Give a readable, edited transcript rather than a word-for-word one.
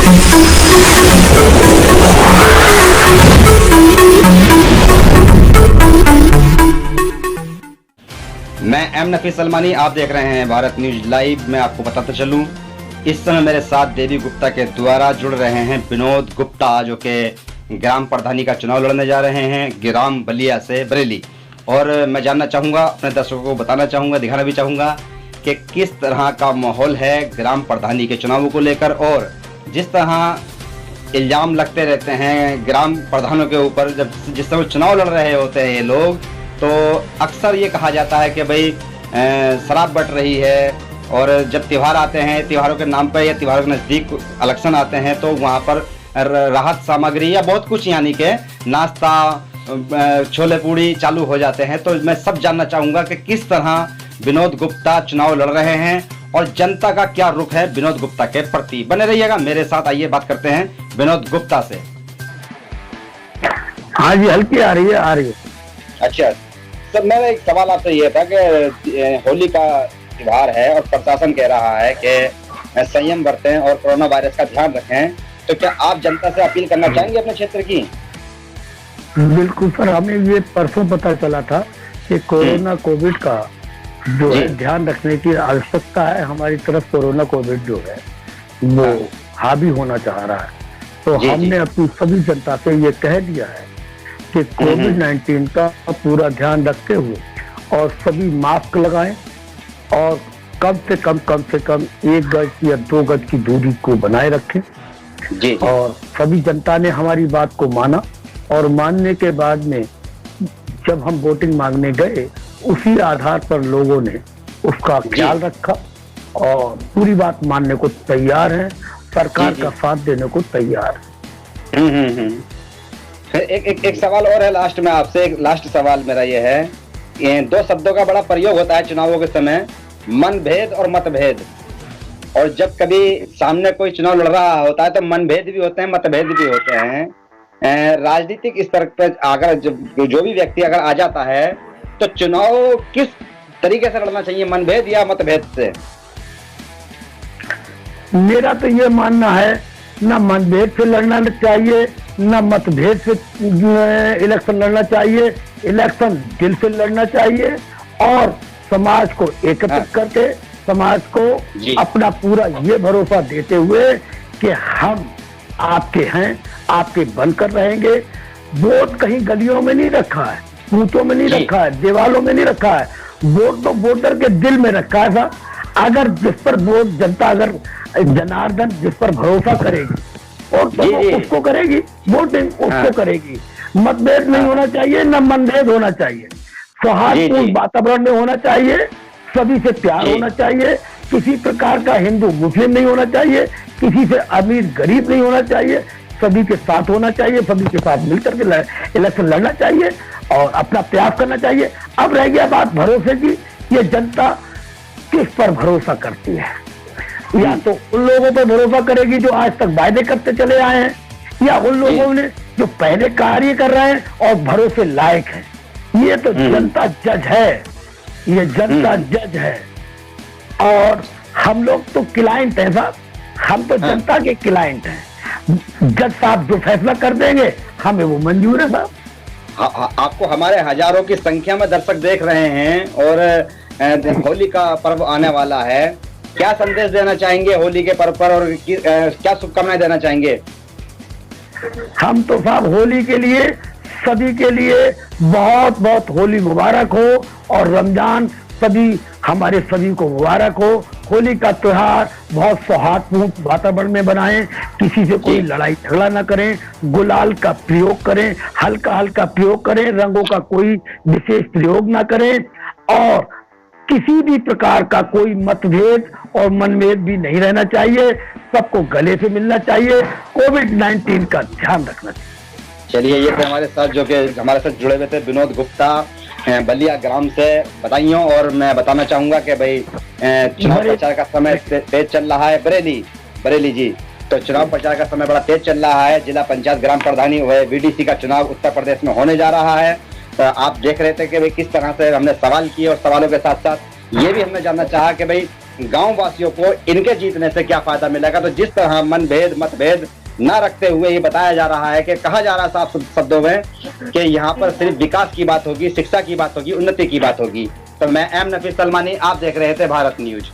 मैं एम नफी सलमानी, आप देख रहे हैं भारत न्यूज लाइव। मैं आपको बताता चलूं, इस समय मेरे साथ देवी गुप्ता के द्वारा जुड़ रहे हैं विनोद गुप्ता, जो कि ग्राम प्रधानी का चुनाव लड़ने जा रहे हैं ग्राम बलिया से बरेली। और मैं जानना चाहूँगा, अपने दर्शकों को बताना चाहूँगा, दिखाना भी चाहूँगा कि किस तरह का माहौल है ग्राम प्रधानी के चुनावों को लेकर। और जिस तरह इल्ज़ाम लगते रहते हैं ग्राम प्रधानों के ऊपर, जब जिस समय चुनाव लड़ रहे होते हैं ये लोग, तो अक्सर ये कहा जाता है कि भाई शराब बट रही है। और जब त्यौहार आते हैं, त्योहारों के नाम पर या त्योहारों के नज़दीक इलेक्शन आते हैं, तो वहाँ पर राहत सामग्री या बहुत कुछ यानी कि नाश्ता, छोले पूड़ी चालू हो जाते हैं। तो मैं सब जानना चाहूँगा कि किस तरह विनोद गुप्ता चुनाव लड़ रहे हैं और जनता का क्या रुख है विनोद गुप्ता के प्रति। बने रहिएगा मेरे साथ। आइए बात करते हैं विनोद गुप्ता से। हाँ जी, हल्की आ रही है। अच्छा सर, मेरा एक सवाल आपसे ये था कि होली का त्योहार है और प्रशासन कह रहा है कि संयम बरतें और कोरोना वायरस का ध्यान रखें, तो क्या आप जनता से अपील करना चाहेंगे अपने क्षेत्र की? बिल्कुल सर, हमें ये परसों पता चला था कि कोरोना कोविड का जो है ध्यान रखने की आवश्यकता है। हमारी तरफ कोरोना कोविड जो है वो हावी होना चाह रहा है, तो हमने अपनी सभी जनता से ये कह दिया है कि कोविड-19 का पूरा ध्यान रखते हुए और सभी मास्क लगाएं और कम से कम 1 गज या 2 गज की दूरी को बनाए रखें। और सभी जनता ने हमारी बात को माना, और मानने के बाद में जब हम वोटिंग मांगने गए, उसी आधार पर लोगों ने उसका ख्याल रखा और पूरी बात मानने को तैयार है, सरकार का साथ देने को तैयार है। एक सवाल और है लास्ट में आपसे। एक लास्ट सवाल मेरा ये है, ये 2 शब्दों का बड़ा प्रयोग होता है चुनावों के समय, मनभेद और मतभेद। और जब कभी सामने कोई चुनाव लड़ रहा होता है तो मनभेद भी होते हैं, मतभेद भी होते हैं। राजनीतिक स्तर पर अगर जो भी व्यक्ति अगर आ जाता है, तो चुनाव किस तरीके से लड़ना चाहिए, मनभेद या मतभेद से? मेरा तो ये मानना है, ना मनभेद से लड़ना चाहिए, ना मतभेद से इलेक्शन लड़ना चाहिए। इलेक्शन दिल से लड़ना चाहिए और समाज को एकत्रित करके, समाज को अपना पूरा ये भरोसा देते हुए कि हम आपके हैं, आपके बनकर रहेंगे। वोट कहीं गलियों में नहीं रखा है, बूथों में नहीं रखा है, दीवालों में नहीं रखा है, वोट तो वोटर के दिल में रखा है साहब। अगर जिस पर वोट जनता, अगर जनार्दन जिस पर भरोसा करेगी और तो उसको करेगी, वोटिंग उसको करेगी। मतभेद नहीं होना चाहिए, न मनभेद होना चाहिए, सौहार्दपूर्ण वातावरण में होना चाहिए, सभी से प्यार होना चाहिए। किसी प्रकार का हिंदू मुस्लिम नहीं होना चाहिए, किसी से अमीर गरीब नहीं होना चाहिए, सभी के साथ होना चाहिए, सभी के साथ मिलकर के इलेक्शन लड़ना चाहिए और अपना प्रयास करना चाहिए। अब रह गया बात भरोसे की, ये जनता किस पर भरोसा करती है। या तो उन लोगों पर भरोसा करेगी जो आज तक वायदे करते चले आए हैं, या उन लोगों ने जो पहले कार्य कर रहे हैं और भरोसे लायक है। ये तो जनता जज है, ये जनता जज है। और हम लोग तो क्लाइंट हैं साहब, हम तो जनता के क्लाइंट हैं। जज साहब जो फैसला कर देंगे हमें वो मंजूर है साहब। आपको हमारे हजारों की संख्या में दर्शक देख रहे हैं और होली का पर्व आने वाला है, क्या संदेश देना चाहेंगे होली के पर्व पर और क्या शुभकामनाएं देना चाहेंगे? हम तो साहब होली के लिए, सभी के लिए बहुत बहुत होली मुबारक हो, और रमजान सभी हमारे सभी को मुबारक हो। होली का त्योहार बहुत सौहार्दपूर्ण वातावरण में बनाएं, किसी से कोई लड़ाई झगड़ा ना करें, गुलाल का प्रयोग करें, हल्का हल्का प्रयोग करें, रंगों का कोई विशेष प्रयोग ना करें, और किसी भी प्रकार का कोई मतभेद और मनभेद भी नहीं रहना चाहिए। सबको गले से मिलना चाहिए, कोविड-19 का ध्यान रखना चाहिए। चलिए, ये थे हमारे साथ जो कि हमारे साथ जुड़े हुए थे विनोद गुप्ता बलिया ग्राम से। बताइयों, और मैं बताना चाहूंगा कि भाई चुनाव प्रचार का समय तेज चल रहा है बरेली जी, तो चुनाव प्रचार का समय बड़ा तेज चल रहा है। जिला पंचायत ग्राम प्रधानी VDC का चुनाव उत्तर प्रदेश में होने जा रहा है। तो आप देख रहे थे कि भाई किस तरह से हमने सवाल किए, और सवालों के साथ साथ ये भी हमने जानना चाहा कि भाई गांव वासियों को इनके जीतने से क्या फायदा मिलेगा। तो जिस तरह मनभेद मतभेद न रखते हुए ये बताया जा रहा है कि कहा जा रहा है साफ शब्दों में कि यहाँ पर सिर्फ विकास की बात होगी, शिक्षा की बात होगी, उन्नति की बात होगी। तो मैं एम नफीस सलमानी, आप देख रहे थे भारत न्यूज।